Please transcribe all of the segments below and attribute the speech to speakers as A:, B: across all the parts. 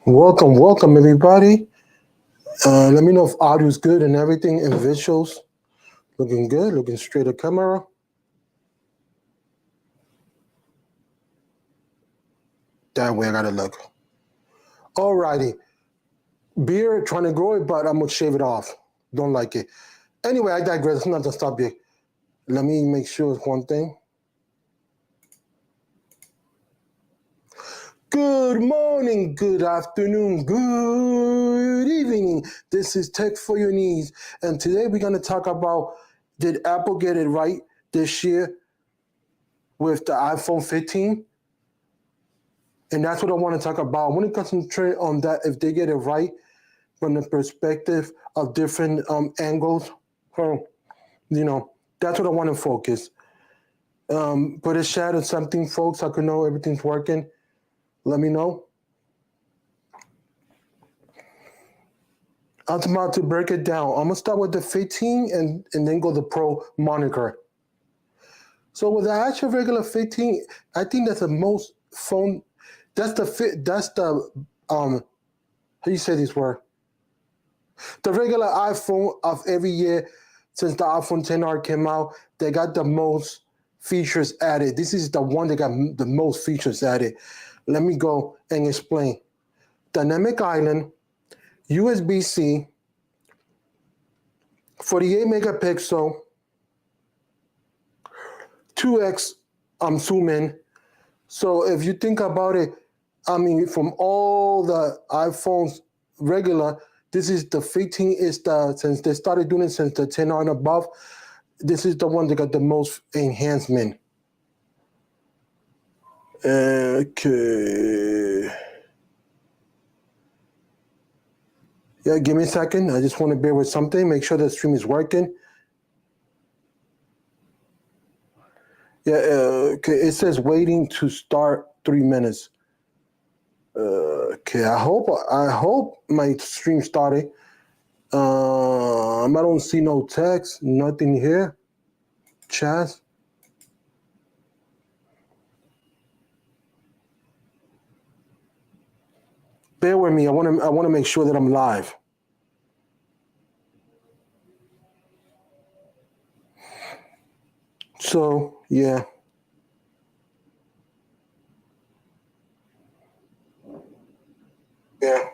A: Welcome everybody. Let me know if audio is good and everything and visuals looking good, looking straight at camera. That way I gotta look. Alrighty. Beard trying to grow it, but I'm gonna shave it off. Don't like it. Anyway, I digress. It's not the subject. Let me make sure it's one thing. Good morning, good afternoon, good evening. This is Tech for Your Needs. And today we're going to talk about, did Apple get it right this year with the iPhone 15? And that's what I want to talk about. I want to concentrate on that, if they get it right from the perspective of different angles. So, that's what I want to focus. Put a chat or something, folks. I can know everything's working. Let me know. I'm about to break it down. I'm gonna start with the 15 and then go the Pro moniker. So with the actual regular 15, I think that's the most phone. That's the how do you say this word? The regular iPhone of every year since the iPhone 10R came out, they got the most features added. This is the one that got the most features added. Let me go and explain. Dynamic Island, USB-C, 48 megapixel, 2x zoom in. So if you think about it, I mean, from all the iPhones regular, this is the 15 is since they started doing it since the 10 and above, this is the one that got the most enhancement. Okay. Yeah, give me a second. I just want to bear with something. Make sure the stream is working. Yeah, okay. It says waiting to start 3 minutes. Okay, I hope my stream started. I don't see no text, nothing here. Chat. Bear with me. I want to make sure that I'm live. So yeah. Yeah.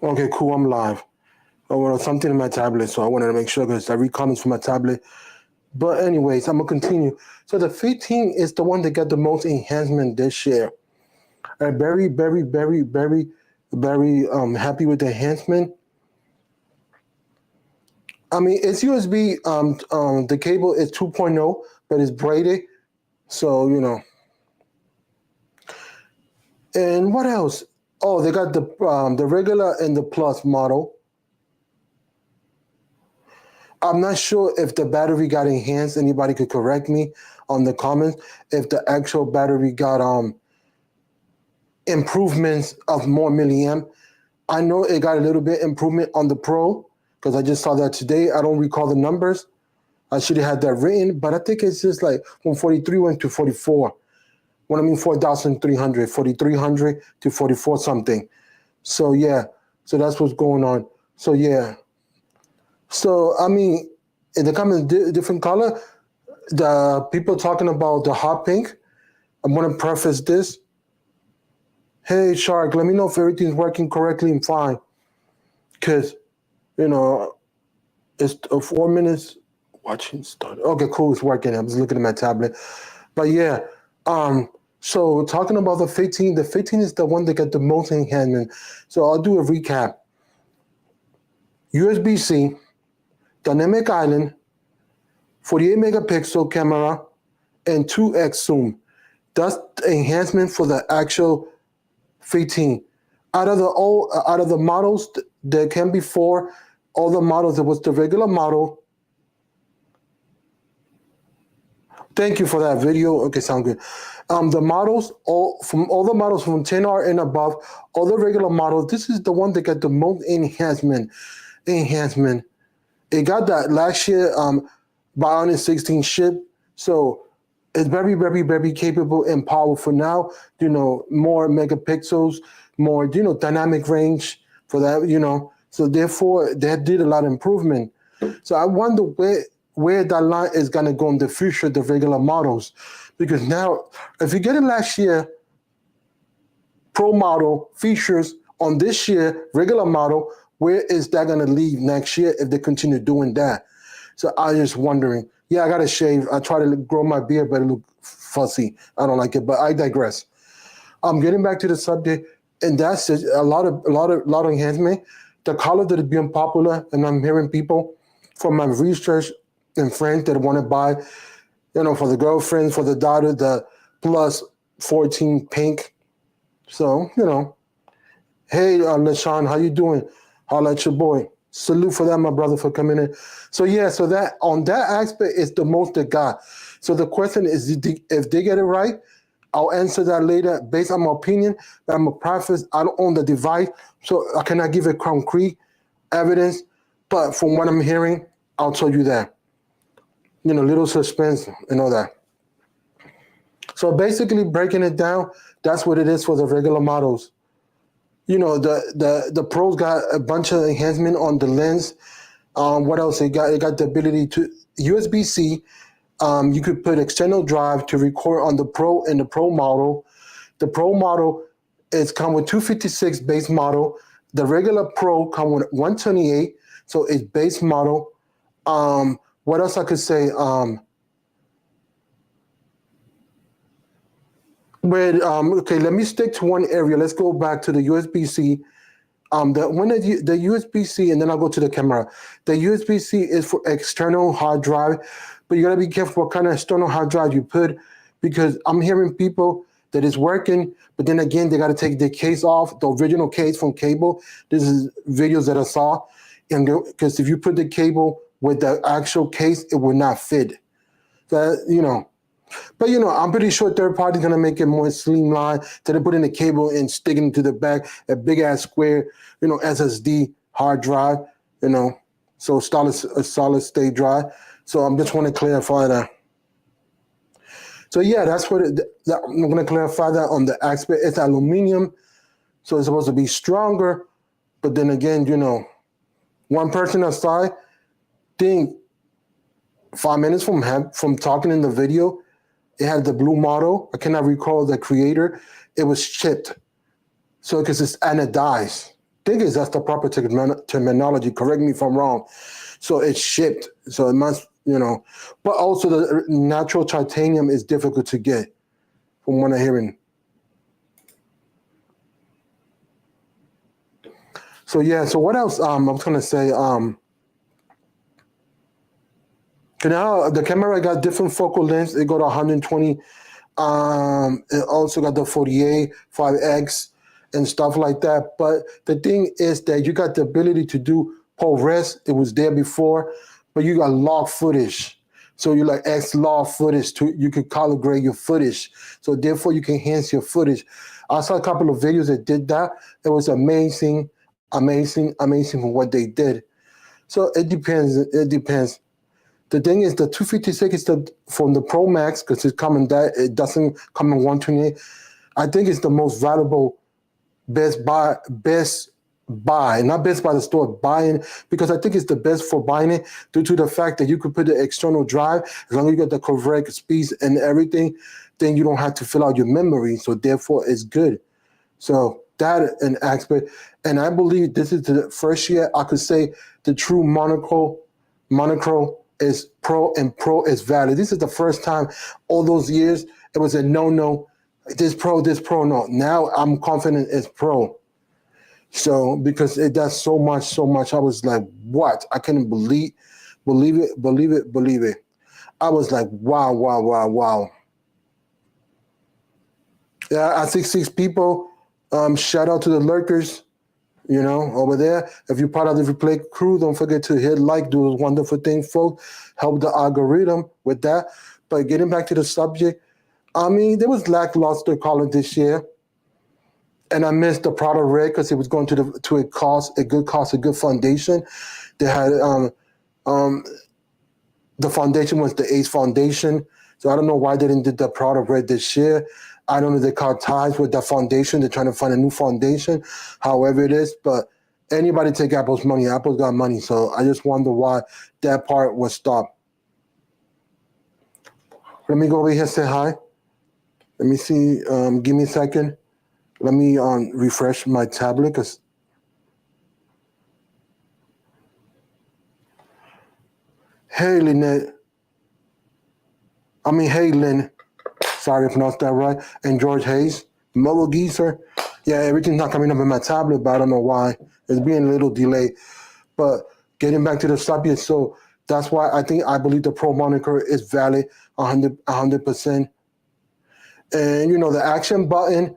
A: Okay, cool. I'm live. Oh, well, something in my tablet, so I wanted to make sure because I read comments from my tablet. But anyways, I'm gonna continue. So the 15 is the one that got the most enhancement this year. I'm very, very, very, very, very happy with the enhancement. I mean, it's USB. The cable is 2.0, but it's braided, so And what else? Oh, they got the regular and the plus model. I'm not sure if the battery got enhanced. Anybody could correct me on the comments if the actual battery got improvements of more milliamp. I know it got a little bit improvement on the Pro because I just saw that today. I don't recall the numbers. I should have had that written, but I think it's just like from 43 went to 44. What I mean, 4,300, 4,300 to 44 something. So yeah, so that's what's going on. So yeah. So I mean, in the comments, different color. The people talking about the hot pink. I'm gonna preface this. Hey Shark, let me know if everything's working correctly and fine. Cause it's 4 minutes watching start. Okay, cool, it's working. I was looking at my tablet. But yeah, so talking about the 15 is the one that got the most enhancement. So I'll do a recap. USB-C, Dynamic Island, 48 megapixel camera, and 2x zoom. That's the enhancement for the actual 15. Out of the models that came before, all the models, there was the regular model. Thank you for that video. Okay, sound good. The models, all the models from 10R and above, all the regular models, this is the one that got the most enhancement. It got that last year Bionic 16 chip. So It's very, very, very capable and powerful now. More megapixels, more dynamic range for that. So therefore, they did a lot of improvement. So I wonder where that line is gonna go in the future, the regular models, because now if you get it last year, Pro model features on this year regular model, where is that gonna leave next year if they continue doing that? So I just wondering. Yeah, I gotta shave. I try to grow my beard, but it look fussy. I don't like it. But I digress. I'm getting back to the subject, and that's just a lot of enhancement. The color that is being popular, and I'm hearing people from my research and friends that want to buy, for the girlfriend, for the daughter, the plus 14 pink. So, hey, LaShawn, how you doing? Holla at your boy. Salute for that, my brother, for coming in. So yeah, so that on that aspect is the most they got. So the question is, if they get it right, I'll answer that later based on my opinion. But I'm a preface. I don't own the device, so I cannot give a concrete evidence. But from what I'm hearing, I'll tell you that. Little suspense and all that. So basically, breaking it down, that's what it is for the regular models. The pros got a bunch of enhancement on the lens. What else? It got the ability to USB-C. You could put external drive to record on the Pro and the Pro model. The Pro model is come with 256 base model. The regular Pro come with 128, so it's base model. What else I could say? Okay, let me stick to one area. Let's go back to the USB-C. The USB-C, and then I'll go to the camera. The USB-C is for external hard drive, but you gotta be careful what kind of external hard drive you put, because I'm hearing people that is working, but then again they gotta take the case off, the original case from cable. This is videos that I saw, and because if you put the cable with the actual case, it will not fit. That. But I'm pretty sure third party gonna make it more streamlined. So they put in the cable and stick it into the back, a big ass square, SSD hard drive, so a solid state drive. So I'm just want to clarify that. So yeah, that's I'm gonna clarify that on the aspect. It's aluminum, so it's supposed to be stronger. But then again, one person aside, think 5 minutes from talking in the video. It had the blue model. I cannot recall the creator. It was chipped. So because it's anodized. I think that's the proper terminology. Correct me if I'm wrong. So it's shipped. So it must, But also the natural titanium is difficult to get, from what I'm hearing. So yeah. So what else? I was gonna say. Now the camera got different focal lengths. It got 120. It also got the 48, 5x, and stuff like that. But the thing is that you got the ability to do ProRes. It was there before, but you got log footage. So you like X log footage you could color grade your footage. So therefore you can enhance your footage. I saw a couple of videos that did that. It was amazing, amazing, amazing for what they did. So it depends. It depends. The thing is, the 256 is from the Pro Max, because it doesn't come in 128. I think it's the most valuable best buy, not best by the store, buying, because I think it's the best for buying it due to the fact that you could put the external drive, as long as you get the correct speeds and everything, then you don't have to fill out your memory. So therefore, it's good. So that an aspect, and I believe this is the first year I could say the true monochrome is Pro and Pro is valid. This is the first time all those years it was a no. This Pro, no. Now I'm confident it's Pro. So because it does so much, I was like, what? I couldn't believe it. I was like, wow. Yeah, I see 6 people. Shout out to the lurkers. Over there. If you're part of the replay crew, don't forget to hit like, do those wonderful things, folks. Help the algorithm with that. But getting back to the subject, there was lackluster color this year. And I missed the Prada Red because it was going to a good foundation. They had the foundation was the Ace foundation. So I don't know why they didn't do the product red this year. I don't know if they cut ties with the foundation. They're trying to find a new foundation, however it is. But anybody take Apple's money. Apple's got money. So I just wonder why that part was stopped. Let me go over here and say hi. Let me see. Give me a second. Let me refresh my tablet. Hey, Lynette. Hey, Lynn. Sorry if I pronounced that right. And George Hayes. Mellow Geezer. Yeah, everything's not coming up in my tablet, but I don't know why. It's being a little delayed. But getting back to the subject, so that's why I believe the Pro moniker is valid 100%. And, the action button,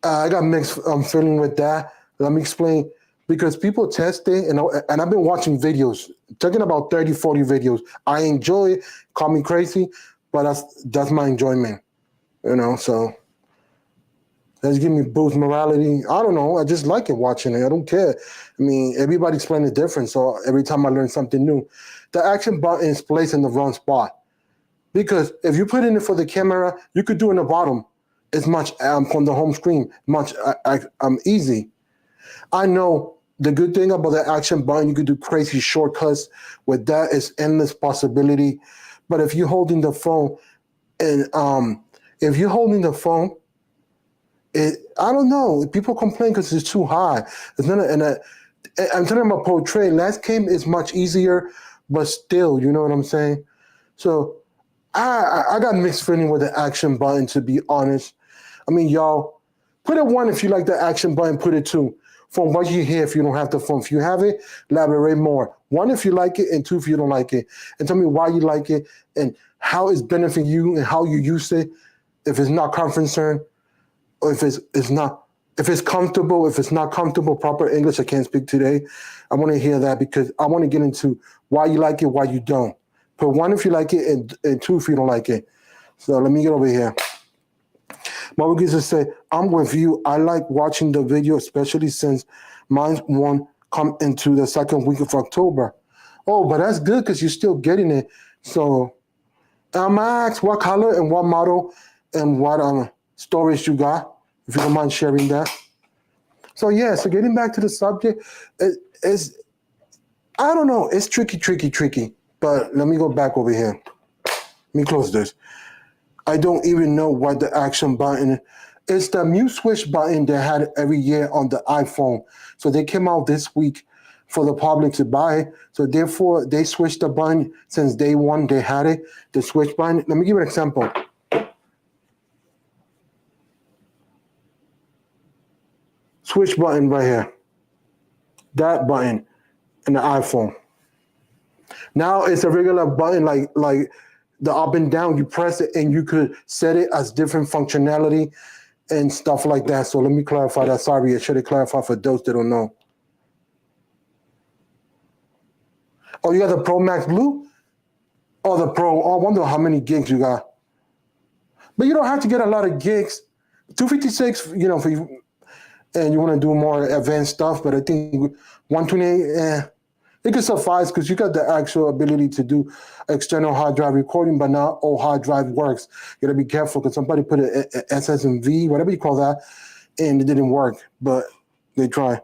A: I got mixed feeling with that. Let me explain. Because people test it, and I've been watching videos, talking about 30, 40 videos. I enjoy it, call me crazy, but that's my enjoyment, so let's give me boost morality. I don't know, I just like it watching it. I don't care. Everybody's playing it different, so every time I learn something new. The action button is placed in the wrong spot. Because if you put in it for the camera, you could do it in the bottom. It's much, from the home screen, much easy. I know the good thing about the action button, you could do crazy shortcuts. With that, it's endless possibility. But if you're holding the phone, and I don't know. People complain because it's too high. It's not, I'm talking about portrait. Last game is much easier, but still, you know what I'm saying? So I got mixed feeling with the action button, to be honest. Y'all, put a 1 if you like the action button, put it 2. From what you hear, if you don't have the phone. If you have it, elaborate more. 1 if you like it, and 2 if you don't like it. And tell me why you like it, and how it's benefiting you, and how you use it. If it's not concern, or if it's not, if it's comfortable, if it's not comfortable, proper English, I can't speak today. I want to hear that, because I want to get into why you like it, why you don't. Put 1 if you like it, and 2 if you don't like it. So let me get over here. Marugiza said, I'm with you. I like watching the video, especially since mine won't come into the second week of October. Oh, but that's good because you're still getting it. So Max, what color and what model and what storage you got, if you don't mind sharing that. So yeah, so getting back to the subject, it's I don't know, it's tricky. But let me go back over here. Let me close this. I don't even know what the action button is. It's the mute switch button they had every year on the iPhone. So they came out this week for the public to buy it. So therefore, they switched the button since day one. They had it, the switch button. Let me give you an example. Switch button right here. That button in the iPhone. Now it's a regular button like the up and down. You press it and you could set it as different functionality and stuff like that. So let me clarify that. Sorry, I should have clarified for those that don't know. Oh, you got the Pro Max Blue? Oh, the Pro. Oh, I wonder how many gigs you got. But you don't have to get a lot of gigs. 256, for you, and you want to do more advanced stuff. But I think 128, it could suffice because you got the actual ability to do external hard drive recording, but not all hard drive works. You got to be careful because somebody put an SSMV, whatever you call that, and it didn't work, but they try.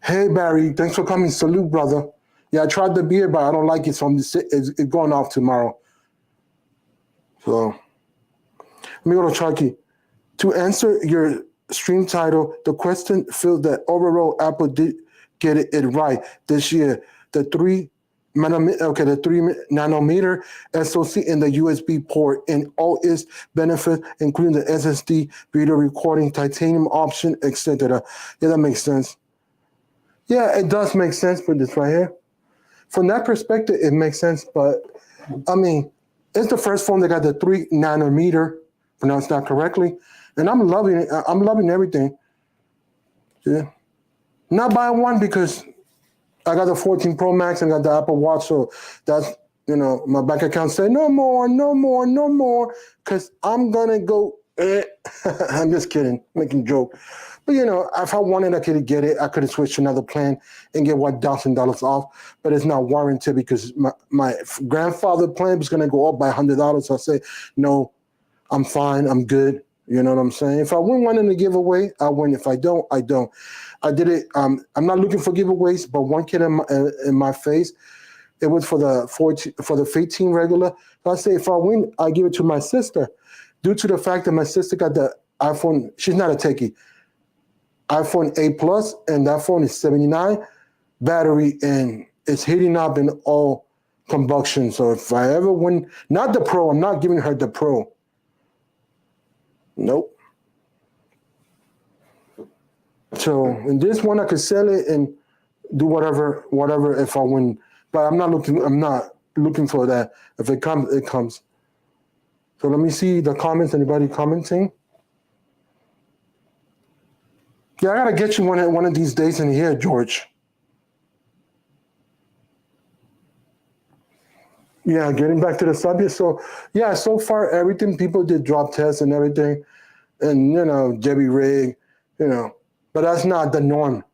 A: Hey, Barry, thanks for coming. Salute, brother. Yeah, I tried the beer, but I don't like it, so it's going off tomorrow. So let me go to Chucky. To answer your stream title, the question feels that overall Apple did get it right this year. The 3 nanometer SoC and the USB port and all its benefits, including the SSD, video recording, titanium option, etc. Yeah, that makes sense. Yeah, it does make sense for this right here. From that perspective, it makes sense. But it's the first phone that got the 3 nanometer, pronounced that correctly. And I'm loving it. I'm loving everything. Yeah. Not buying one because I got the 14 Pro Max and got the Apple Watch. So that's, my bank account said, no more. Because I'm going to go I'm just kidding, making joke. But if I wanted, I could get it. I could have switched to another plan and get $1,000 off. But it's not warranted because my grandfather plan was gonna go up by $100. So I say, no, I'm fine. I'm good. You know what I'm saying? If I win one in a giveaway, I win. If I don't, I don't. I did it. I'm not looking for giveaways, but one kid in my face, it was for the 15 regular. So I say, if I win, I give it to my sister. Due to the fact that my sister got the iPhone, she's not a techie. iPhone 8 Plus, and that phone is 79 battery, and it's heating up in all combustion. So if I ever win, not the Pro, I'm not giving her the Pro. Nope. So in this one, I could sell it and do whatever if I win. But I'm not looking for that. If it comes, it comes. So let me see the comments. Anybody commenting? Yeah, I gotta get you one of these days in here, George. Yeah, getting back to the subject. So yeah, so far everything, people did drop tests and everything, and Debbie rig, but that's not the norm.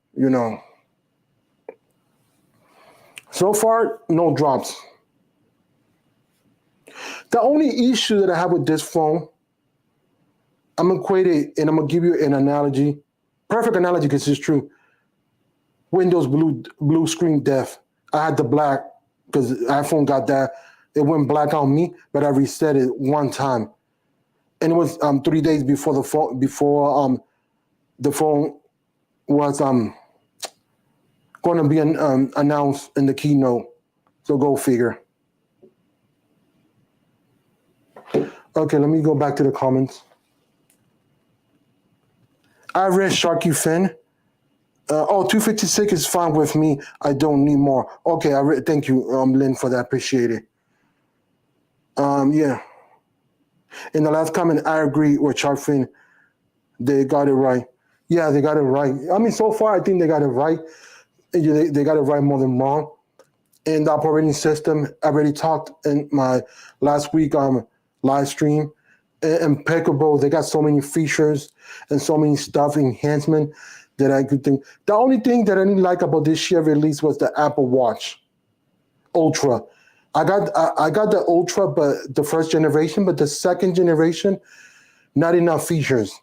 A: So far, no drops. The only issue that I have with this phone, I'm gonna equate it and I'm gonna give you an analogy, perfect analogy because it's true. Windows blue screen death. I had the black because iPhone got that. It went black on me, but I reset it one time, and it was 3 days before the phone was going to be announced in the keynote. So go figure. Okay, let me go back to the comments. I read Sharky Finn. 256 is fine with me. I don't need more. Okay, thank you, Lynn, for that. Appreciate it. Yeah. In the last comment, I agree with Sharky Finn. They got it right. Yeah, they got it right. I mean, so far, I think they got it right. They got it right more than wrong. And the operating system, I already talked in my last week live stream. Impeccable. They got so many features and so many stuff, enhancement that I could think. The only thing that I didn't like about this year release was the Apple Watch Ultra. I got the Ultra, but the first generation, but the second generation, not enough features.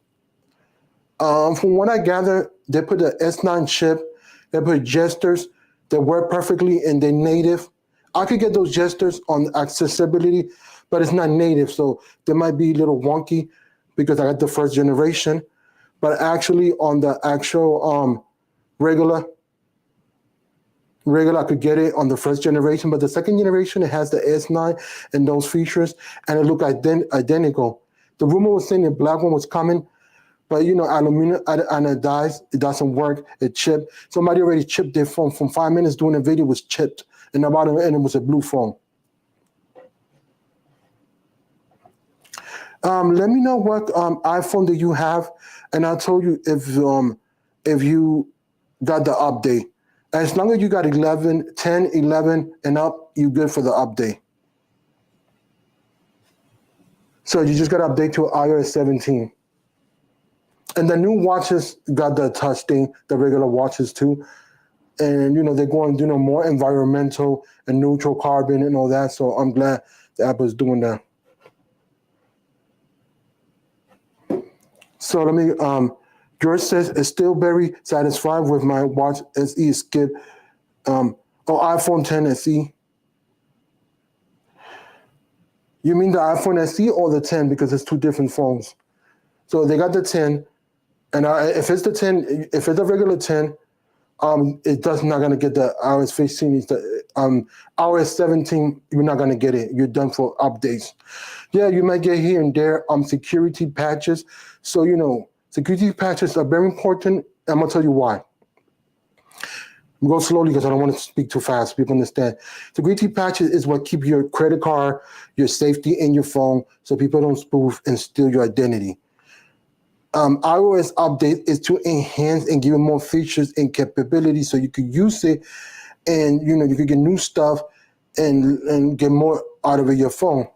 A: From what I gather, they put the S9 chip, they put gestures that work perfectly and they're native. I could get those gestures on accessibility, but it's not native, so they might be a little wonky because I got the first generation. But actually, on the actual regular, I could get it on the first generation. But the second generation, it has the S9 and those features, and it looked identical. The rumor was saying the black one was coming, but aluminum anodized, it doesn't work. It chipped. Somebody already chipped their phone. From 5 minutes doing a video, was chipped, and and it was a blue phone. Let me know what iPhone do you have, and I'll tell you if you got the update. As long as you got 10, 11, and up, you good for the update. So you just got to update to iOS 17. And the new watches got the touch thing, the regular watches too. And they're going to do more environmental and neutral carbon and all that. So I'm glad the Apple's doing that. So let me, George says, is still very satisfied with my watch SE skip. iPhone 10 SE. You mean the iPhone SE or the 10? Because it's two different phones. So they got the 10, and if it's the 10, if it's a regular 10, it does not gonna get the iOS 15. It's the iOS 17. You're not gonna get it. You're done for updates. Yeah, you might get here and there security patches. So security patches are very important. I'm gonna tell you why. I'm go slowly because I don't want to speak too fast. People understand. Security patches is what keep your credit card, your safety in your phone, so people don't spoof and steal your identity. iOS update is to enhance and give you more features and capabilities so you could use it, and you could get new stuff and get more out of your phone.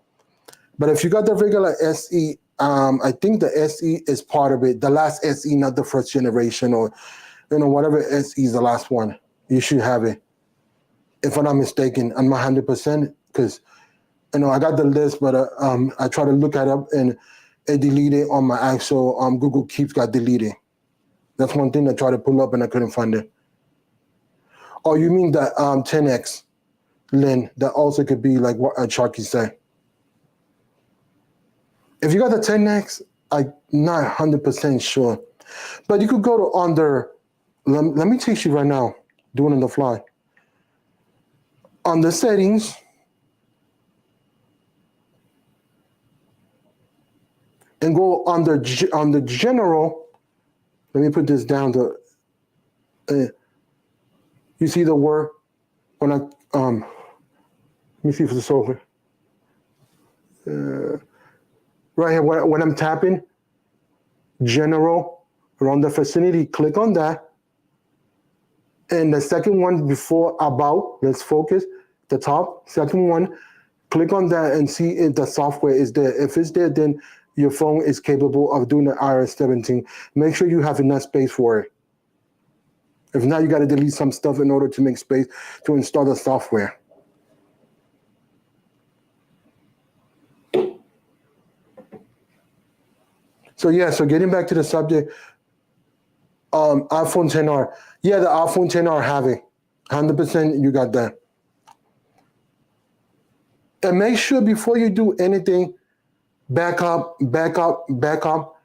A: But if you got the regular SE, I think the SE is part of it. The last SE, not the first generation, or whatever SE is the last one. You should have it. If I'm not mistaken, I'm not 100% because I got the list, but I try to look it up and it deleted on my actual Google Keeps got deleted. That's one thing I tried to pull up and I couldn't find it. Oh, you mean the 10X, Lynn? That also could be like what Sharky said. If you got the 10X, I'm not 100% sure. But you could go to under, let me teach you right now, doing it on the fly. On the settings, and go on the general, let me put this down to, you see the word, when I, let me see if it's over. Right here, when I'm tapping, general, around the vicinity, click on that. And the second one before about, let's focus, the top, second one, click on that and see if the software is there. If it's there, then your phone is capable of doing the iOS 17. Make sure you have enough space for it. If not, you got to delete some stuff in order to make space to install the software. So getting back to the subject, iPhone 10R. Yeah, the iPhone 10R have it. 100% you got that. And make sure before you do anything, back up your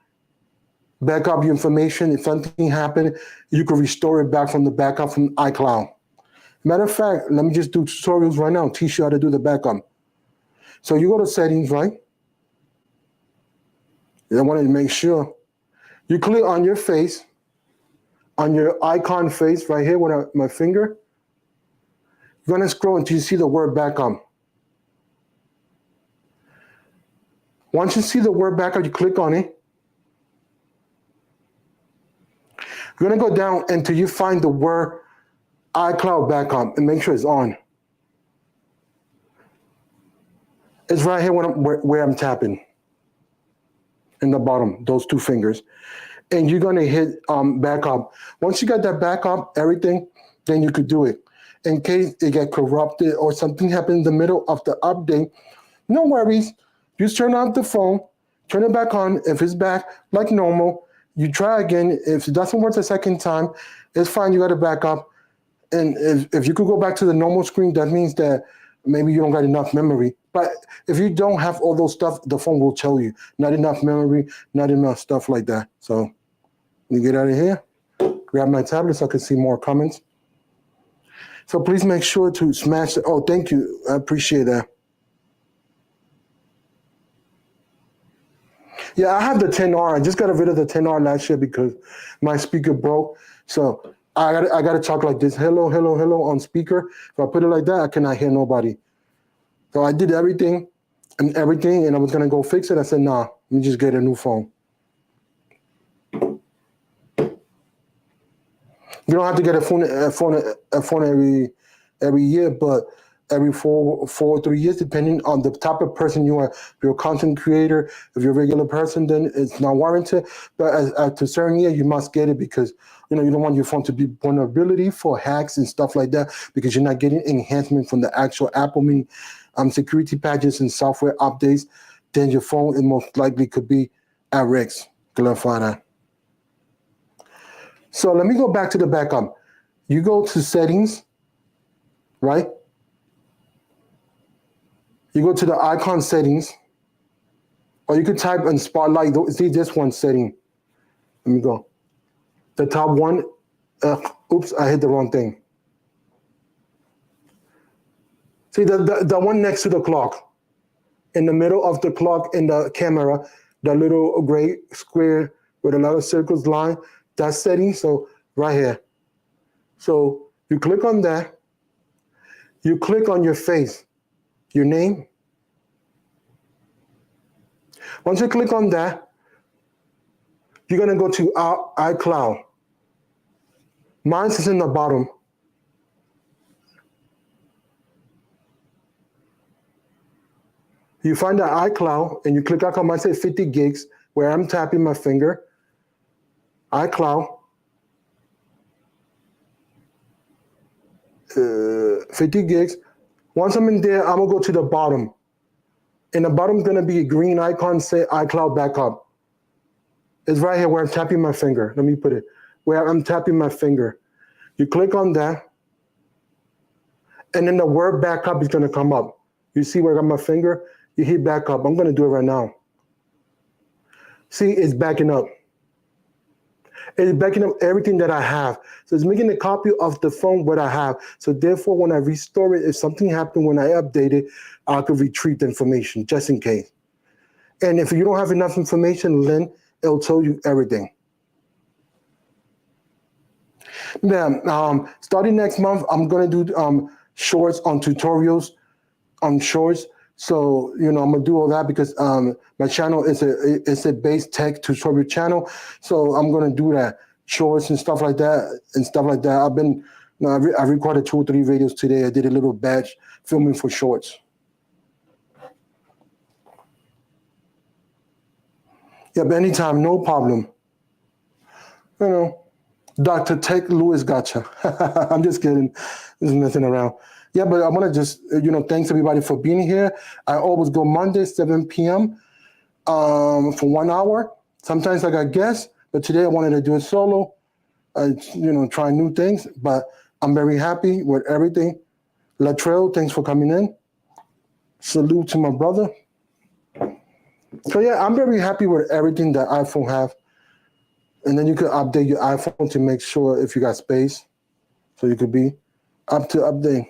A: information. If something happened, you can restore it back from the backup from iCloud. Matter of fact, let me just do tutorials right now, teach you how to do the backup. So you go to settings, right? I want to make sure you click on your face, on your icon face right here with my finger. You're going to scroll until you see the word backup. Once you see the word backup, you click on it. You're going to go down until you find the word iCloud backup and make sure it's on. It's right here where I'm tapping in the bottom, those two fingers. And you're going to hit backup. Once you got that backup, everything, then you could do it. In case it get corrupted or something happened in the middle of the update, no worries. Just turn off the phone, turn it back on. If it's back like normal, you try again. If it doesn't work the second time, it's fine. You got to back up. And if you could go back to the normal screen, that means that maybe you don't got enough memory. But if you don't have all those stuff, the phone will tell you, not enough memory, not enough stuff like that. So let me get out of here, grab my tablet so I can see more comments. So please make sure to smash it. Oh, thank you. I appreciate that. Yeah, I have the 10R. I just got rid of the 10R last year because my speaker broke. So I got to talk like this. Hello, hello, hello on speaker. If I put it like that, I cannot hear nobody. So I did everything, and I was going to go fix it. I said, nah, let me just get a new phone. You don't have to get a phone every year, but every 3 years, depending on the type of person you are. If you're a content creator, if you're a regular person, then it's not warranted. But at a certain year, you must get it because you don't want your phone to be vulnerability for hacks and stuff like that because you're not getting enhancement from the actual Apple, meaning security patches and software updates. Then your phone, it most likely could be at risk. Clarify that. So let me go back to the backup. You go to settings, right? You go to the icon settings, or you could type in spotlight. See this one setting. Let me go. The top one. Oops, I hit the wrong thing. See the one next to the clock. In the middle of the clock in the camera, the little gray square with a lot of circles line, that's setting. So right here. So you click on that. You click on your face, your name. Once you click on that, you're going to go to iCloud. Mine is in the bottom. You find the iCloud and you click icon, I say 50 gigs, where I'm tapping my finger. iCloud, 50 gigs. Once I'm in there, I'm gonna go to the bottom. In the bottom is gonna be a green icon, say iCloud backup. It's right here where I'm tapping my finger. Let me put it, where I'm tapping my finger. You click on that, and then the word backup is gonna come up. You see where I got my finger? You hit backup. I'm gonna do it right now. See, it's backing up. It's backing up everything that I have. So it's making a copy of the phone what I have. So therefore, when I restore it, if something happened when I update it, I could retrieve the information just in case. And if you don't have enough information, Lynn, it'll tell you everything. Now, starting next month, I'm gonna do shorts on tutorials on shorts. So I'm gonna do all that because my channel is a base tech tutorial channel. So I'm gonna do that shorts and stuff like that I've been I recorded 2 or 3 videos today. I did a little batch filming for shorts. Yeah, but anytime, no problem. Dr. Tech Lewis gotcha. I'm just kidding. There's nothing around. Yeah, but I want to just, thanks everybody for being here. I always go Monday, 7 p.m. For 1 hour. Sometimes I got guests, but today I wanted to do it solo, try new things, but I'm very happy with everything. Latrell, thanks for coming in. Salute to my brother. So yeah, I'm very happy with everything that iPhone have. And then you could update your iPhone to make sure if you got space. So you could be up to update.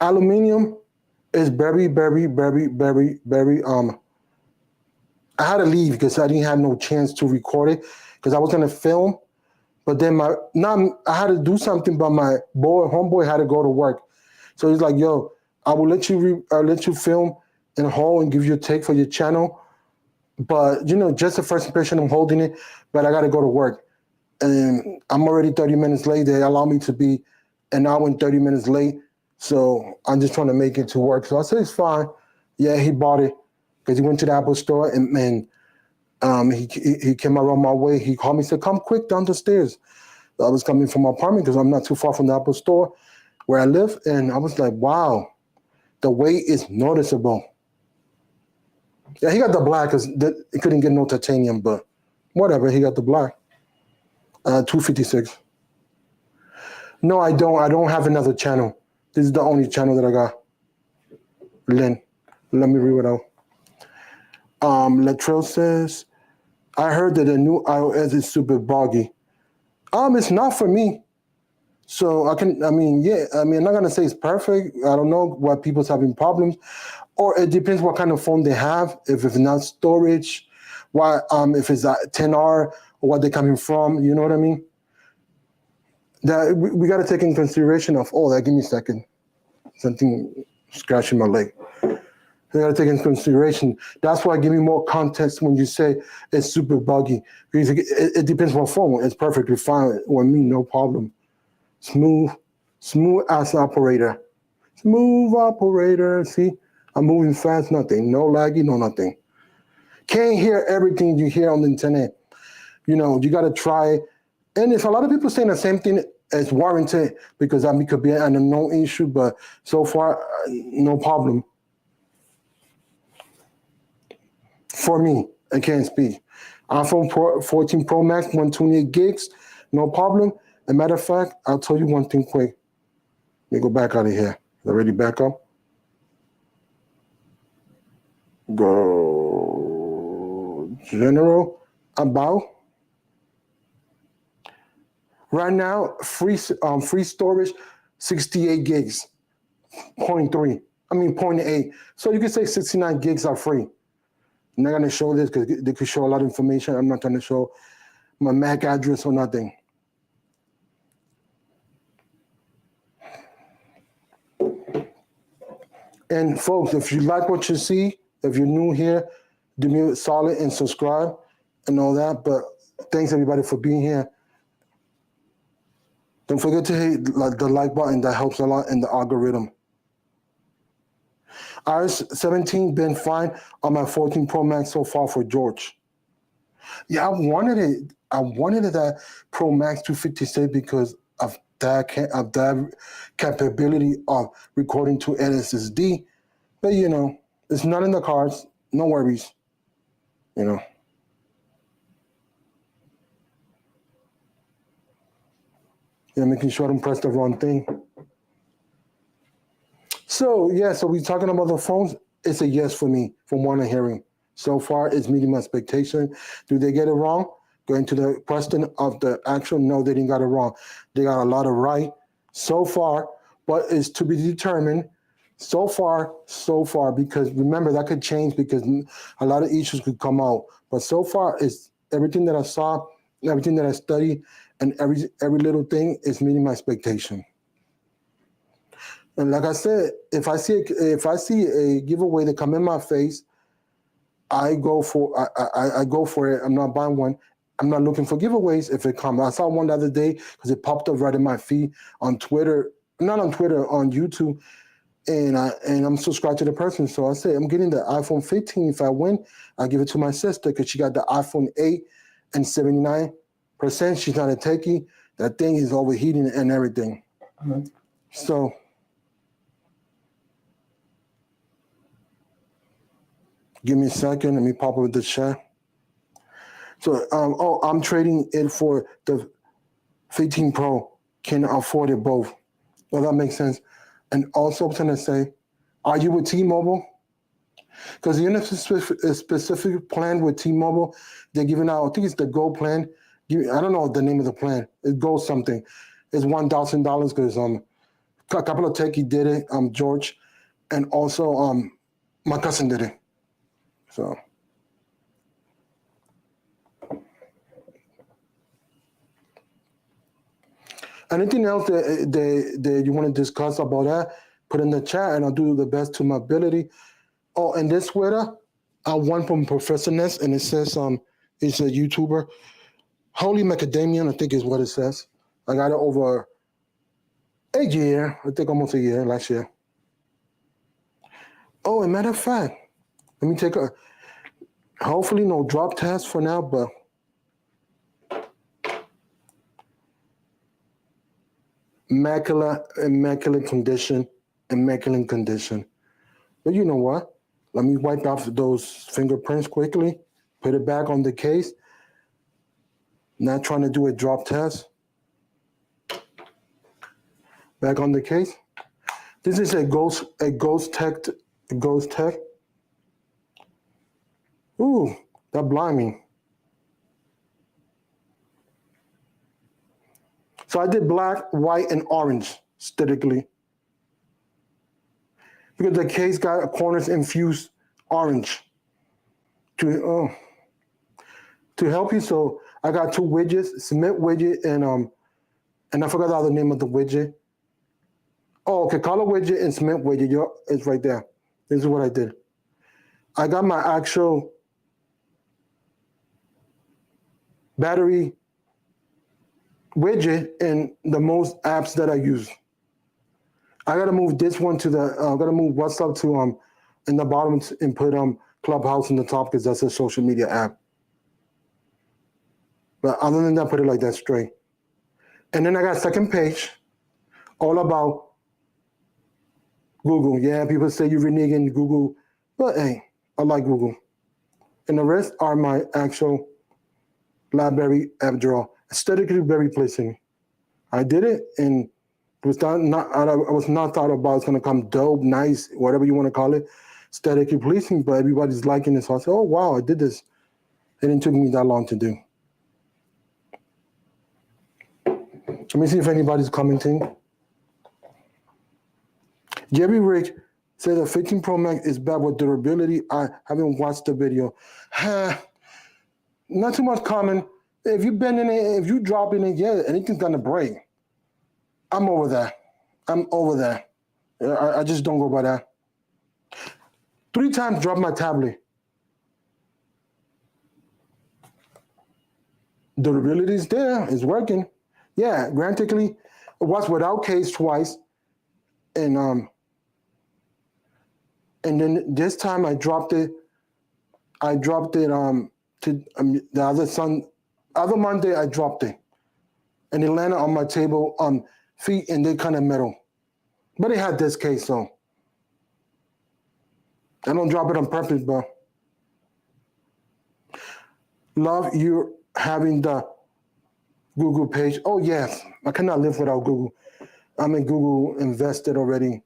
A: Aluminium is very, very, very, very, very, I had to leave because I didn't have no chance to record it because I was gonna film, but then I had to do something, but my homeboy had to go to work. So he's like, yo, I will let you film in a whole and give you a take for your channel. But just the first impression, I'm holding it, but I gotta go to work. And I'm already 30 minutes late. They allow me to be an hour and 30 minutes late. So I'm just trying to make it to work. So I said, it's fine. Yeah, he bought it because he went to the Apple store and he came around my way. He called me, said, come quick down the stairs. I was coming from my apartment because I'm not too far from the Apple store where I live. And I was like, wow, the weight is noticeable. Yeah, he got the black because he couldn't get no titanium, but whatever, he got the black. 256. No, I don't. I don't have another channel. This is the only channel that I got. Lynn, let me read it out. Latrell says, I heard that the new iOS is super buggy. It's not for me. So I'm not gonna say it's perfect. I don't know what people's having problems, or it depends what kind of phone they have. If it's not storage, if it's a 10R or what they're coming from. You know what I mean? That we got to take in consideration of all that. Give me a second. Something scratching my leg. You got to take in consideration. That's why I give you more context when you say it's super buggy. Because it depends on phone. It's perfectly fine with me, no problem. Smooth as operator. Smooth operator. See, I'm moving fast, nothing. No laggy, no nothing. Can't hear everything you hear on the internet. You got to try. And if a lot of people saying the same thing, it's warranted because that could be an unknown issue, but so far, no problem. For me, I can't speak. iPhone 14 Pro Max, 128 gigs, no problem. As a matter of fact, I'll tell you one thing quick. Let me go back out of here. Already back up. Go general about. Right now, free storage, 68 gigs, 0.8. So you can say 69 gigs are free. I'm not gonna show this because they could show a lot of information. I'm not gonna show my MAC address or nothing. And folks, if you like what you see, if you're new here, do me a solid and subscribe and all that. But thanks everybody for being here. Don't forget to hit the like button. That helps a lot in the algorithm. iOS 17 been fine on my 14 Pro Max so far for George. Yeah, I wanted it. I wanted that Pro Max 256 because of that capability of recording to SSD. But it's not in the cards. No worries. You know. Yeah, making sure I don't press the wrong thing. So yeah, so we're talking about the phones. It's a yes for me from what I'm hearing. So far, it's meeting my expectation. Do they get it wrong? Going to the question of the actual, no, they didn't got it wrong. They got a lot of right so far, but it's to be determined. So far, because remember that could change because a lot of issues could come out. But so far, it's everything that I saw, everything that I studied, and every little thing is meeting my expectation. And like I said, if I see a giveaway that come in my face, I go for it. I'm not buying one. I'm not looking for giveaways if it comes. I saw one the other day because it popped up right in my feed on Twitter, not on Twitter, on YouTube, and I'm subscribed to the person. So I said I'm getting the iPhone 15. If I win, I give it to my sister because she got the iPhone 8 and 79%. She's not a techie. That thing is overheating and everything. Mm-hmm. So. Give me a second. Let me pop up the chat. So, I'm trading it for the 15 Pro. Can afford it both. Well, that makes sense. And also, I'm trying to say, are you with T-Mobile? Because you're in a specific plan with T-Mobile. They're giving out, I think it's the Go plan. I don't know the name of the plan. It goes something. It's $1,000 because a couple of techie did it, George, and also my cousin did it. So. Anything else that you want to discuss about that, put in the chat and I'll do the best to my ability. Oh, and this sweater, I won from Professor Ness and it says it's a YouTuber. Holy Macadamian, I think is what it says. I got it over a year, I think almost a year last year. Oh, and matter of fact, let me take hopefully no drop test for now, but immaculate condition. But you know what? Let me wipe off those fingerprints quickly, put it back on the case. Not trying to do a drop test. Back on the case. This is a Ghost Tech. Ooh, that blind me. So I did black, white, and orange aesthetically. Because the case got corners infused orange to help you. So I got two widgets, cement widget and I forgot the other name of the widget. Oh, okay, color widget and cement widget. It's right there. This is what I did. I got my actual battery widget in the most apps that I use. I gotta move this one to gotta move WhatsApp to in the bottom and put Clubhouse in the top because that's a social media app. But other than that, put it like that straight. And then I got second page, all about Google. Yeah, people say you're reneging Google, but hey, I like Google. And the rest are my actual BlackBerry app drawer. Aesthetically very pleasing. I did it and it was I was not thought about it's gonna come dope, nice, whatever you want to call it, aesthetically pleasing, but everybody's liking it. So I said, oh wow, I did this. It didn't take me that long to do. Let me see if anybody's commenting. Jerry Rick says the 15 Pro Max is bad with durability. I haven't watched the video. Not too much comment. If you bend in it, if you drop in it, yeah, anything's gonna break. I'm over that. I just don't go by that. 3 times dropped my tablet. Durability is there. It's working. Yeah, granted, watch without case twice, and then this time I dropped it. I dropped it to the other Monday I dropped it, and it landed on my table feet, and they kind of metal, but it had this case, so I don't drop it on purpose, but love you having the Google page. Oh yes, I cannot live without Google. I'm in Google invested already,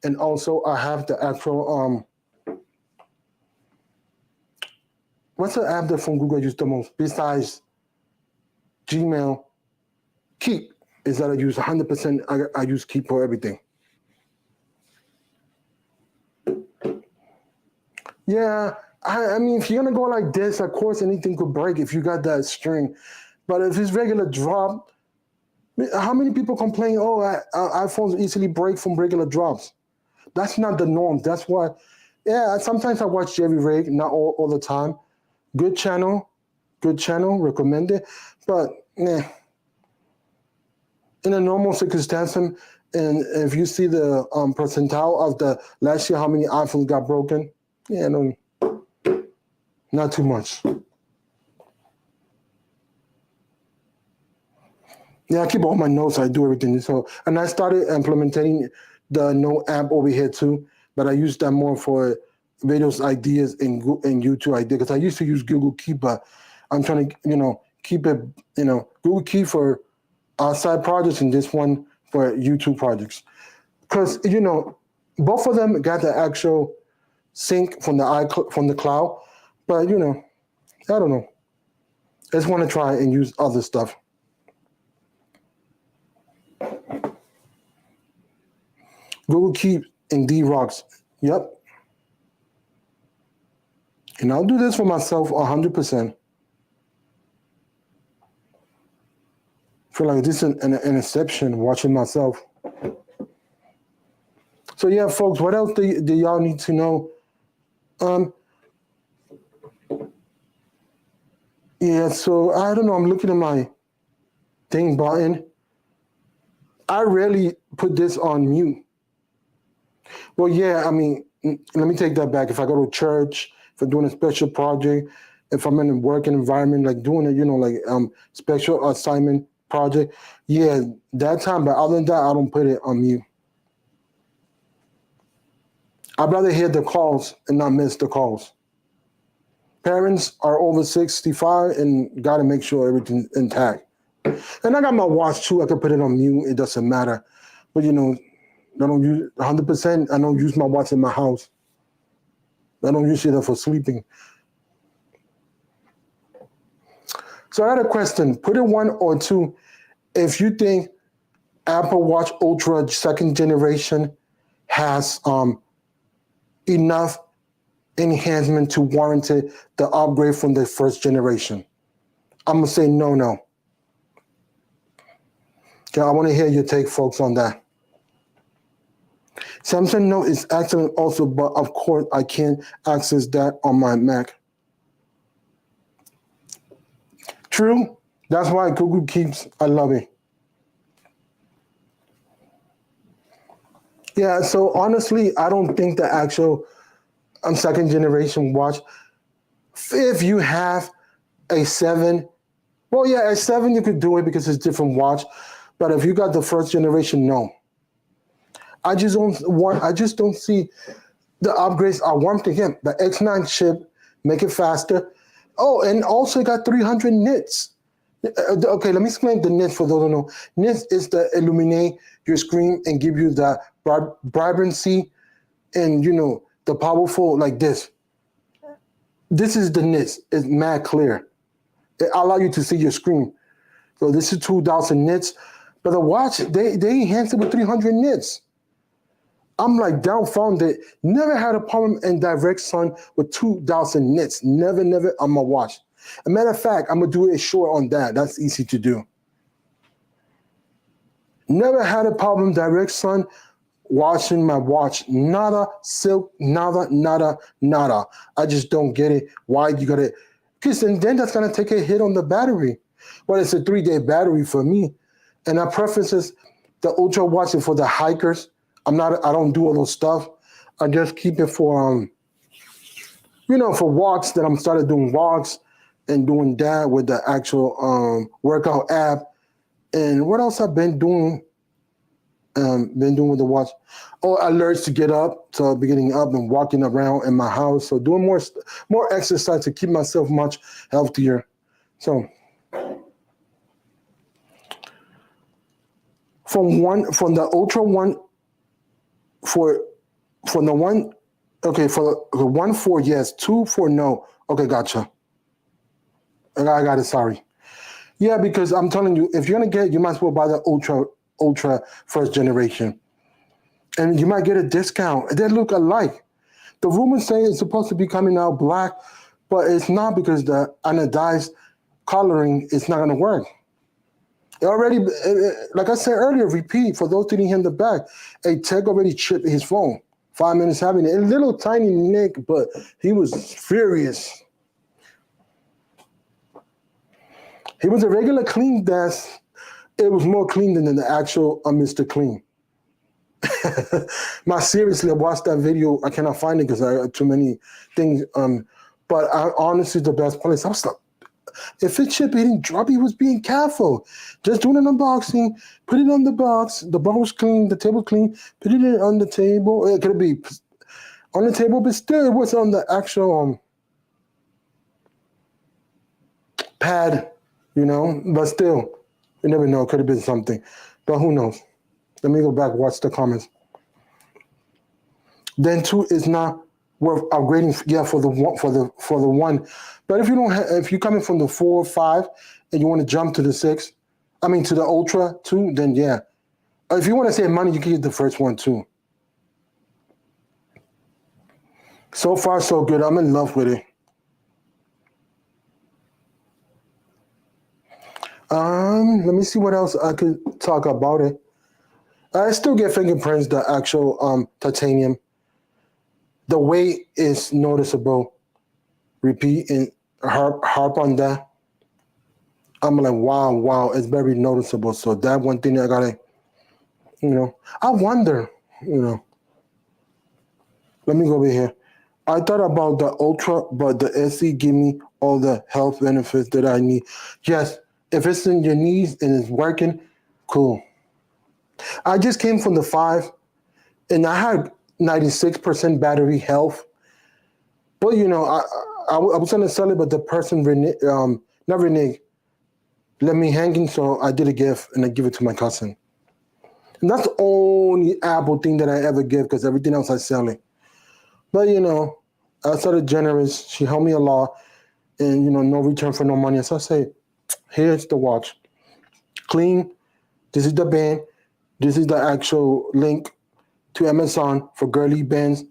A: and also I have the actual what's the app that from Google I use the most besides Gmail? Keep is that I use 100%. I use Keep for everything. Yeah, I mean, if you're gonna go like this, of course anything could break if you got that string. But if it's regular drop, how many people complain? Oh, iPhones easily break from regular drops. That's not the norm. That's why. Yeah, sometimes I watch Jerry Rig, not all the time. Good channel, recommend it. But in a normal circumstance, and if you see the percentile of the last year, how many iPhones got broken? Yeah, no, not too much. Yeah, I keep all my notes. I do everything. So, and I started implementing the Note app over here too. But I use that more for videos ideas and YouTube idea because I used to use Google Keep, but I'm trying to keep it Google Keep for outside projects and this one for YouTube projects because both of them got the actual sync from the cloud, but I don't know. I just want to try and use other stuff. Google Keep and D Rocks. Yep. And I'll do this for myself 100%. Feel like this is an exception watching myself. So yeah, folks, what else do y'all need to know? Yeah, so I don't know. I'm looking at my thing button. I rarely put this on mute. Well, yeah, I mean, let me take that back. If I go to church, if I'm doing a special project, if I'm in a working environment, like doing it, like special assignment project, yeah, that time. But other than that, I don't put it on mute. I'd rather hear the calls and not miss the calls. Parents are over 65 and got to make sure everything's intact. And I got my watch too. I can put it on mute. It doesn't matter. But I don't use 100%. I don't use my watch in my house. I don't use it for sleeping. So I had a question. Put it 1 or 2. If you think Apple Watch Ultra second generation has enough enhancement to warrant the upgrade from the first generation, I'm gonna say no. Okay, I want to hear your take, folks, on that. Samsung Note is excellent also, but of course I can't access that on my Mac. True. That's why Google Keeps. I love it. Yeah. So honestly, I don't think the actual second generation watch. If you have a 7, well, yeah, a 7 you could do it because it's different watch. But if you got the first generation, no. I just don't see the upgrades are warm to him. The X9 chip, make it faster. Oh, and also got 300 nits. Okay, let me explain the nits for those who know. Nits is to illuminate your screen and give you the vibrancy and the powerful like this. This is the nits. It's mad clear. It allow you to see your screen. So this is 2,000 nits. But the watch, they enhance it with 300 nits. I'm like dumbfounded. Never had a problem in direct sun with 2,000 nits. Never on my watch. As a matter of fact, I'm gonna do it short on that. That's easy to do. Never had a problem direct sun watching my watch. Nada, silk, nada. I just don't get it. Why you gotta, because then that's gonna take a hit on the battery. Well, it's a 3-day battery for me. And our preferences, The Ultra watch is for the hikers. I don't do all those stuff. I just keep it for for walks. That I'm started doing walks and doing that with the actual workout app. And what else I've been doing with the watch? Oh, alerts to get up. So I'll be getting up and walking around in my house. So doing more exercise to keep myself much healthier. So from the Ultra one for from the one okay for the 1 for yes, 2 for no. Okay, gotcha. I got it. Sorry. Yeah, because I'm telling you, if you're gonna get, you might as well buy the Ultra first generation, and you might get a discount. They look alike. The rumors say it's supposed to be coming out black, but it's not because the anodized coloring is not gonna work. It already, like I said earlier, repeat for those who didn't hear in the back, a tech already chipped his phone. 5 minutes having it. A little tiny nick, but he was furious. He was a regular clean desk. It was more clean than the actual Mr. Clean. My seriously, I watched that video. I cannot find it because I got too many things. But I honestly, the best place. I was like, if it chip, it didn't drop. He was being careful. Just doing an unboxing, put it on the box. The box was clean, the table clean. Put it on the table. It could be on the table, but still, it was on the actual pad. But still, you never know. It could have been something, but who knows? Let me go back, watch the comments. Then two is not worth upgrading. Yeah, for the one. But if you don't, if you're coming from the 4 or 5 and you want to jump to the 6, I mean to the Ultra 2, then yeah. If you want to save money, you can get the first one too. So far, so good. I'm in love with it. Let me see what else I could talk about it. I still get fingerprints, the actual titanium. The weight is noticeable. Repeat and harp on that. I'm like, wow, it's very noticeable. So that one thing I gotta, I wonder, let me go over here. I thought about the Ultra, but the SE give me all the health benefits that I need. Yes, if it's in your knees and it's working, cool. I just came from the 5, and I had 96% battery health. But I was gonna sell it, but the person not reneged, let me hanging, so I did a gift and I give it to my cousin. And that's the only Apple thing that I ever give because everything else I sell it. But I started generous. She helped me a lot, and no return for no money. So I say, here's the watch, clean. This is the band. This is the actual link to Amazon for girly bands.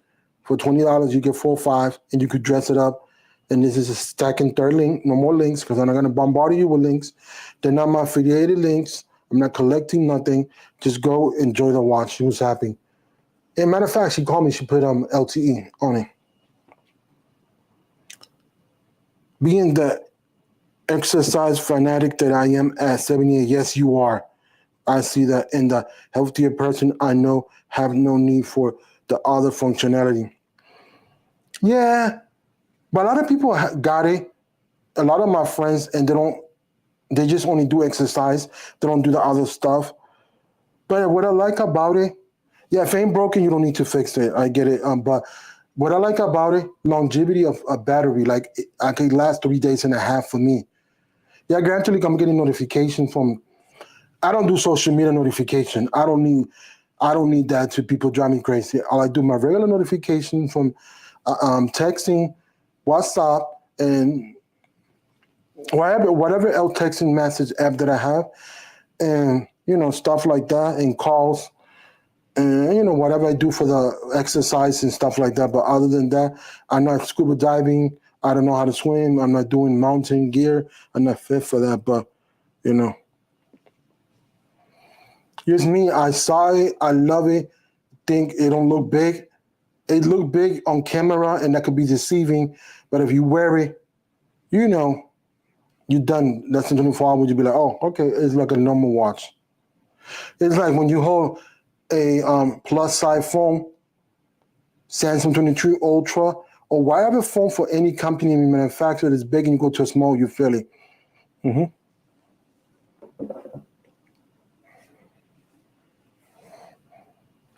A: For $20, you get 4 or 5, and you could dress it up. And this is a second, third link. No more links because I'm not going to bombard you with links. They're not my affiliated links. I'm not collecting nothing. Just go enjoy the watch. She was happy. And matter of fact, she called me. She put LTE on it. Being the exercise fanatic that I am at 78, yes, you are. I see that. And the healthier person I know have no need for the other functionality. Yeah, but a lot of people got it. A lot of my friends, and they just only do exercise. They don't do the other stuff. But what I like about it, yeah, if it ain't broken, you don't need to fix it. I get it. But what I like about it, longevity of a battery, like I could last 3 days and a half for me. Yeah, gradually I'm getting notifications from. I don't do social media notification. I don't need that to people drive me crazy. I do my regular notification from texting, WhatsApp, and whatever else texting message app that I have, and stuff like that, and calls, and whatever I do for the exercise and stuff like that. But other than that, I'm not scuba diving. I don't know how to swim. I'm not doing mountain gear. I'm not fit for that. But you know, here's me. I saw it. I love it. Think it don't look big. It look big on camera, and that could be deceiving. But if you wear it, you're done. Less than 24 hours, you'll be like, oh, okay, it's like a normal watch. It's like when you hold a plus size phone, Samsung 23 Ultra, or whatever phone for any company manufacturer that's big and you go to a small, you feel it. hmm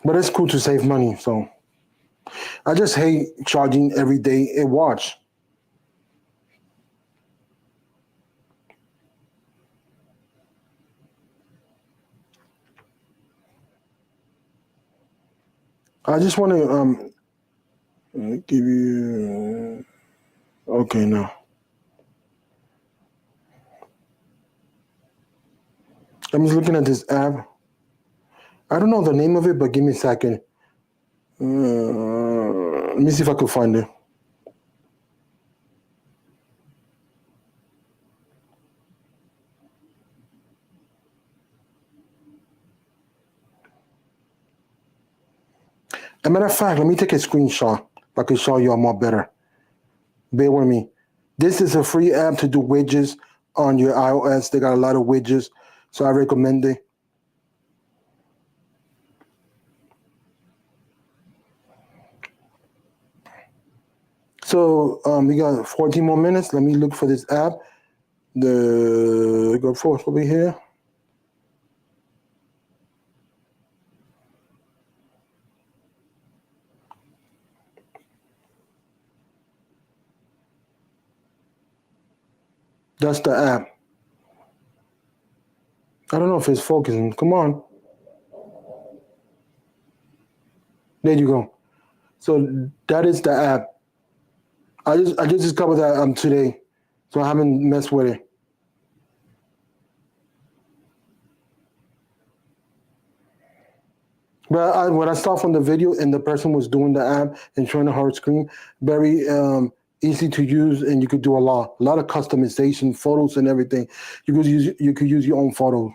A: But it's cool to save money. So I just hate charging every day a watch. I just want to give you. Okay, now I'm just looking at this app. I don't know the name of it, but give me a second. Let me see if I can find it. As a matter of fact, let me take a screenshot. I can show you more better. Bear with me. This is a free app to do widgets on your iOS. They got a lot of widgets, so I recommend it. So we got 14 more minutes. Let me look for this app. The go forward over here. That's the app. I don't know if it's focusing. Come on. There you go. So that is the app. I just discovered that today, so I haven't messed with it. But when I saw from the video and the person was doing the app and showing the hard screen, very easy to use, and you could do a lot of customization, photos and everything. You could use your own photo.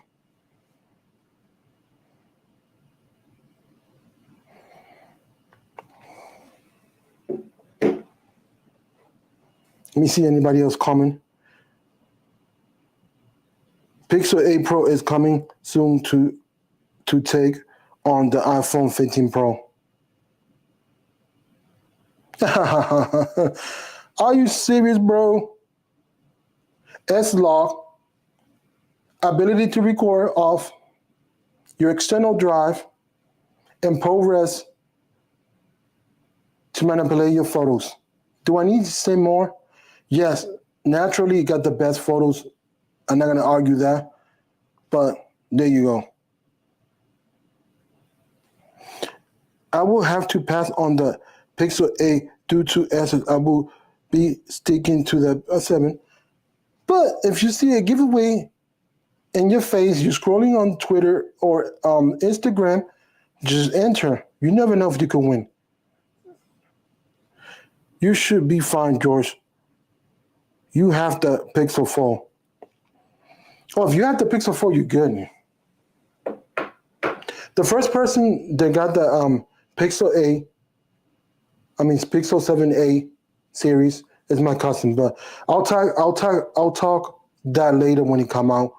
A: Let me see anybody else comment. Pixel 8 Pro is coming soon to take on the iPhone 15 Pro. Are you serious, bro? S lock, ability to record off your external drive, and ProRes to manipulate your photos. Do I need to say more? Yes, naturally, you got the best photos. I'm not going to argue that, but there you go. I will have to pass on the Pixel 8 due to as I will be sticking to the 7. But if you see a giveaway in your face, you're scrolling on Twitter or Instagram, just enter. You never know if you can win. You should be fine, George. You have the Pixel 4. Oh, if you have the Pixel 4, you're good. The first person that got the Pixel A, Pixel 7a series is my cousin, but I'll talk that later when it come out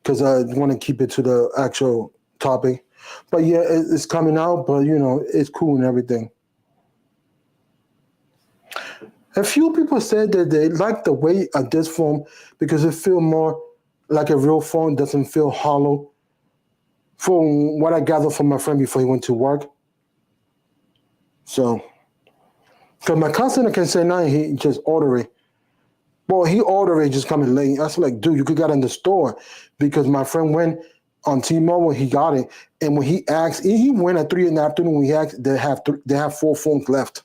A: because I want to keep it to the actual topic. But yeah, it's coming out, but it's cool and everything. A few people said that they like the weight of this phone because it feel more like a real phone, doesn't feel hollow. From what I gathered from my friend before he went to work. So, because my cousin can say nothing, he just order it. Well, he ordered it just coming late. I was like, dude, you could get it in the store because my friend went on T-Mobile, he got it, and when he asked, he went at 3 in the afternoon. When he asked, they have 4 phones left.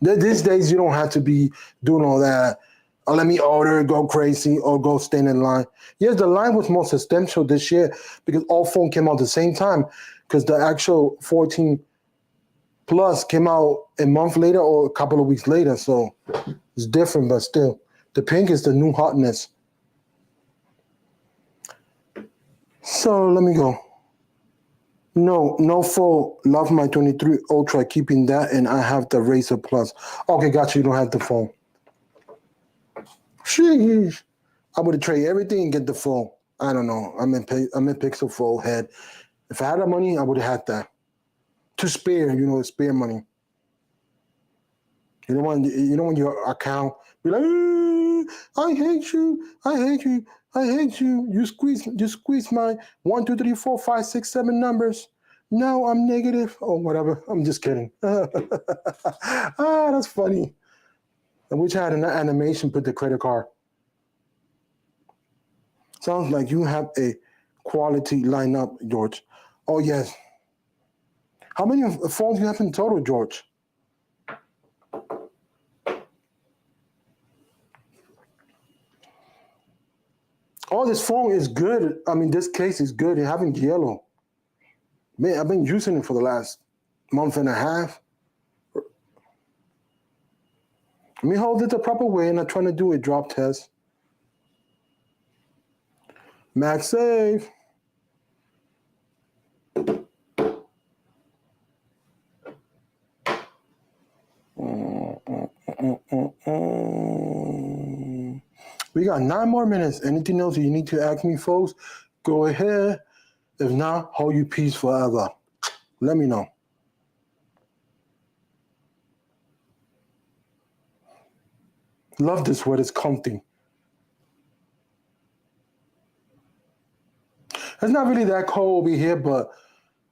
A: These days, you don't have to be doing all that. Oh, let me order, go crazy, or go stand in line. Yes, the line was more substantial this year because all phones came out at the same time. Because the actual 14 Plus came out a month later or a couple of weeks later, so it's different, but still, the pink is the new hotness. So let me go. No, no full. Love my 23 Ultra, keeping that, and I have the Razer Plus. Okay, got you. You don't have the phone. Sheesh. I would trade everything and get the phone. I don't know. I'm in Pixel full head. If I had the money, I would have had that to spare. Spare money. You don't want your account be like, I hate you, I hate you, I hate you. You squeeze my 1, 2, 3, 4, 5, 6, 7 numbers. No, I'm negative or whatever. I'm just kidding. That's funny. I wish I had an animation put the credit card. Sounds like you have a quality lineup, George. Oh yes. How many phones you have in total, George? Oh, this phone is good. I mean, this case is good. It having yellow. Man, I've been using it for the last month and a half. Let me hold it the proper way, and I'm trying to do a drop test. Max save. We got 9 more minutes. Anything else you need to ask me, folks? Go ahead. If not, hold your peace forever. Let me know. Love this word. It's comfy. It's not really that cold over here, but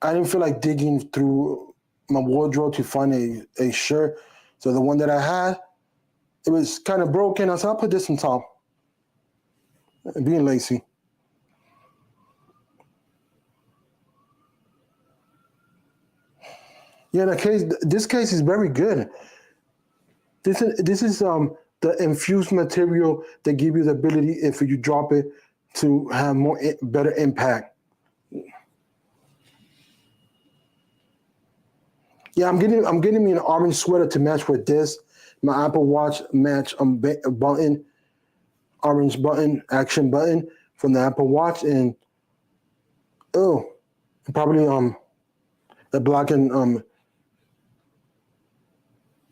A: I didn't feel like digging through my wardrobe to find a shirt. So the one that I had, it was kind of broken. I said, I'll put this on top. Being lazy. Yeah, this case is very good. This is the infused material that give you the ability, if you drop it, to have better impact. Yeah, I'm getting me an orange sweater to match with this. My Apple Watch match button, orange button, action button from the Apple Watch, and oh, probably the black and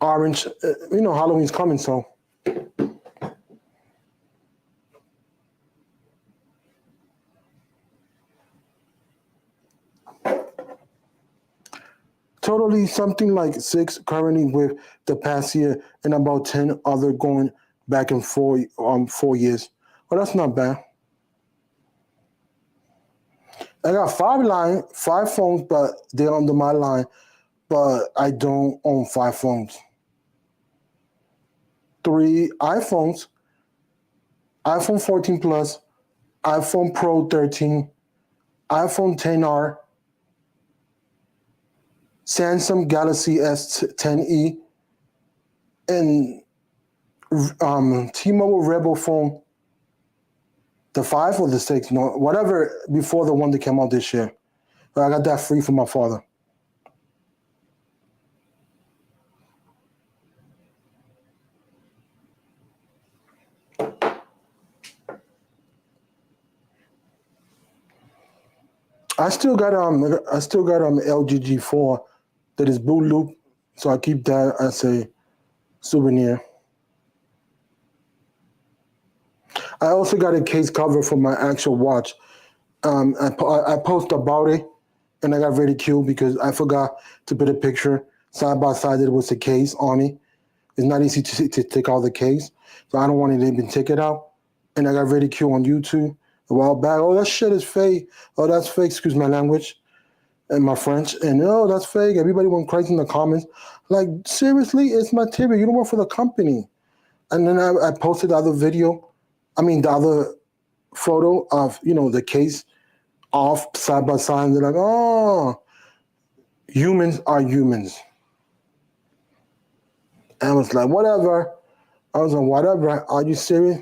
A: orange. Halloween's coming, so totally something like 6 currently with the past year, and about 10 other going back in 4 years. Well, that's not bad. I got five phones, but they're under my line. But I don't own 5 phones. 3 iPhones, iPhone 14 Plus, iPhone Pro 13, iPhone 10R, Samsung Galaxy S10e, and T-Mobile Rebel phone, the 5 or the 6, no, whatever before the one that came out this year. But I got that free from my father. I still got LGG4 that is blue loop, so I keep that as a souvenir. I also got a case cover for my actual watch. I posted about it, and I got ridiculed because I forgot to put a picture side by side that was a case on it. It's not easy to take out the case, so I don't want it to even take it out. And I got ridiculed on YouTube a while back. Oh, that shit is fake. Oh, that's fake. Excuse my language and my French. And oh, that's fake. Everybody went crazy in the comments. Like, seriously, it's material. You don't work for the company. And then I posted the other video. I mean, the other photo of the case off side by side. And they're like, oh, humans are humans. And I was like, whatever. I was like, whatever. Are you serious?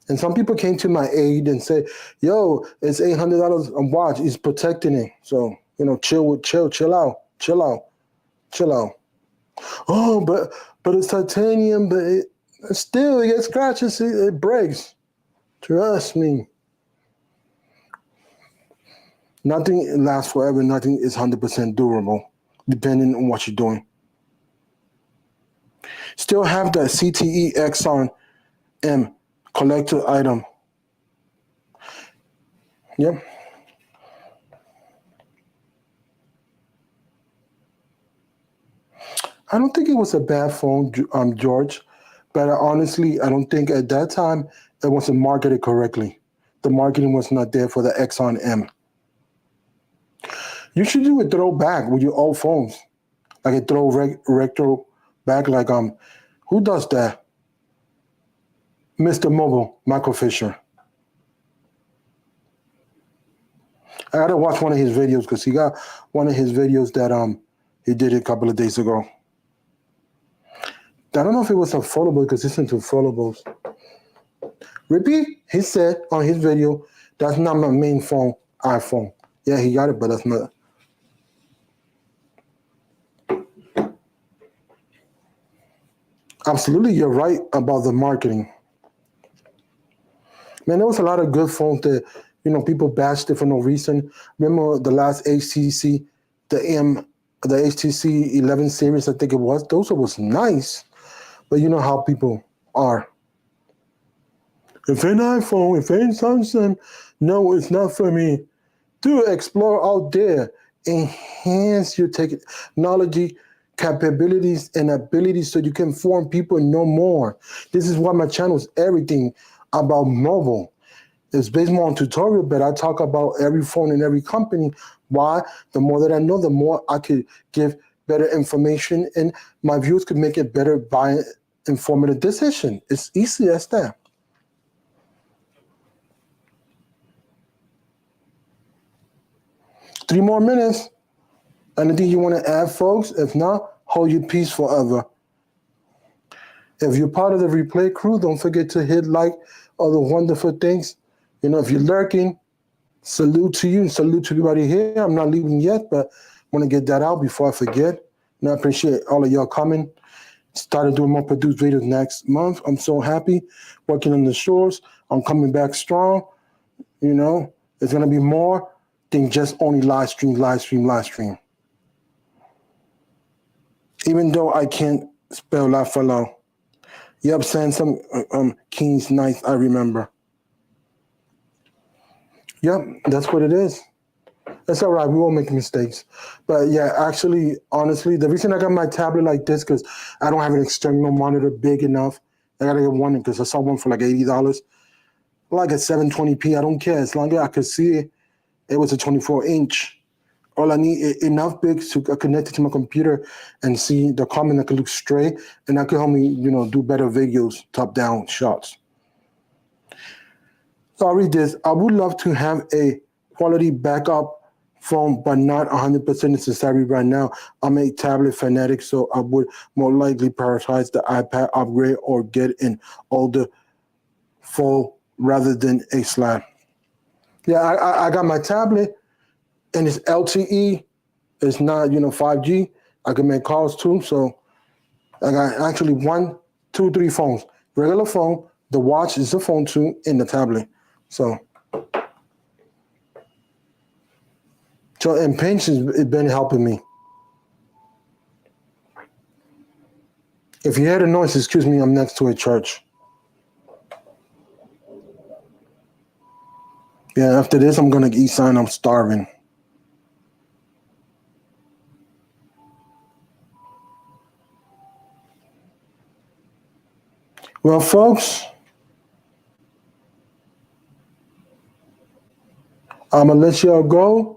A: And some people came to my aid and said, yo, it's $800 a watch. It's protecting it. So, chill out, chill out, chill out. Oh, but it's titanium, but still, it gets scratches, it breaks. Trust me. Nothing lasts forever. Nothing is 100% durable, depending on what you're doing. Still have the CTE Exxon M collector item. Yep. I don't think it was a bad phone, George, but honestly, I don't think at that time it wasn't marketed correctly. The marketing was not there for the Exxon M. You should do a throwback with your old phones, like a retro back. Like who does that? Mr. Mobile, Michael Fisher. I gotta watch one of his videos because he got one of his videos that he did a couple of days ago. I don't know if it was a foldable because it's into foldables. Repeat, he said on his video, that's not my main phone, iPhone. Yeah, he got it, but that's not. Absolutely, you're right about the marketing. Man, there was a lot of good phones that, people bashed it for no reason. Remember the last HTC, the HTC 11 series, I think it was. Those was nice, but you know how people are. If an iPhone, if an Samsung, no, it's not for me. To explore out there, enhance your technology capabilities and abilities so you can inform people and know more. This is why my channel is everything about mobile. It's based more on tutorial, but I talk about every phone and every company. Why? The more that I know, the more I could give better information and my viewers could make a better buying informative decision. It's easy as that. 3 more minutes. Anything you want to add, folks? If not, hold your peace forever. If you're part of the replay crew, don't forget to hit like, all the wonderful things. If you're lurking, salute to you and salute to everybody here. I'm not leaving yet, but I want to get that out before I forget. And I appreciate all of y'all coming. Started doing more produced videos next month. I'm so happy working on the shores. I'm coming back strong. It's going to be more than just only live stream, live stream, live stream. Even though I can't spell La Falo. Yep, saying some King's nice, I remember. Yep, that's what it is. That's all right. We won't make mistakes. But yeah, actually, honestly, the reason I got my tablet like this because I don't have an external monitor big enough. I gotta get one because I saw one for like $80. Like a 720p, I don't care. As long as I could see it, it was a 24-inch. All I need is enough big to connect it to my computer and see the comment. I could look straight and that could help me, do better videos, top-down shots. So I'll read this. I would love to have a quality backup phone, but not 100% necessary right now. I'm a tablet fanatic, so I would more likely prioritize the iPad upgrade or get an older phone rather than a slab. Yeah, I got my tablet, and it's LTE. It's not, 5G. I can make calls too, so I got actually 1, 2, 3 phones. Regular phone, the watch is the phone too, and the tablet. So and pensions has been helping me. If you hear the noise, excuse me, I'm next to a church. Yeah, after this, I'm gonna eat something. I'm starving. Well, folks, I'm gonna let y'all go.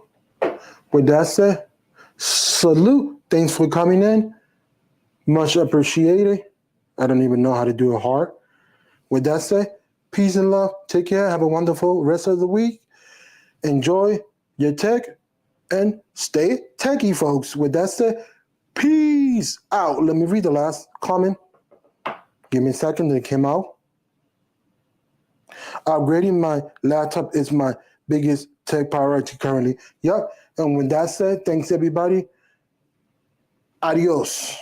A: With that said, salute. Thanks for coming in. Much appreciated. I don't even know how to do it hard. With that said, peace and love. Take care. Have a wonderful rest of the week. Enjoy your tech and stay techy, folks. With that said, peace out. Let me read the last comment. Give me a second. It came out. Upgrading my laptop is my biggest tech priority currently. Yep. And with that said, thanks everybody. Adios.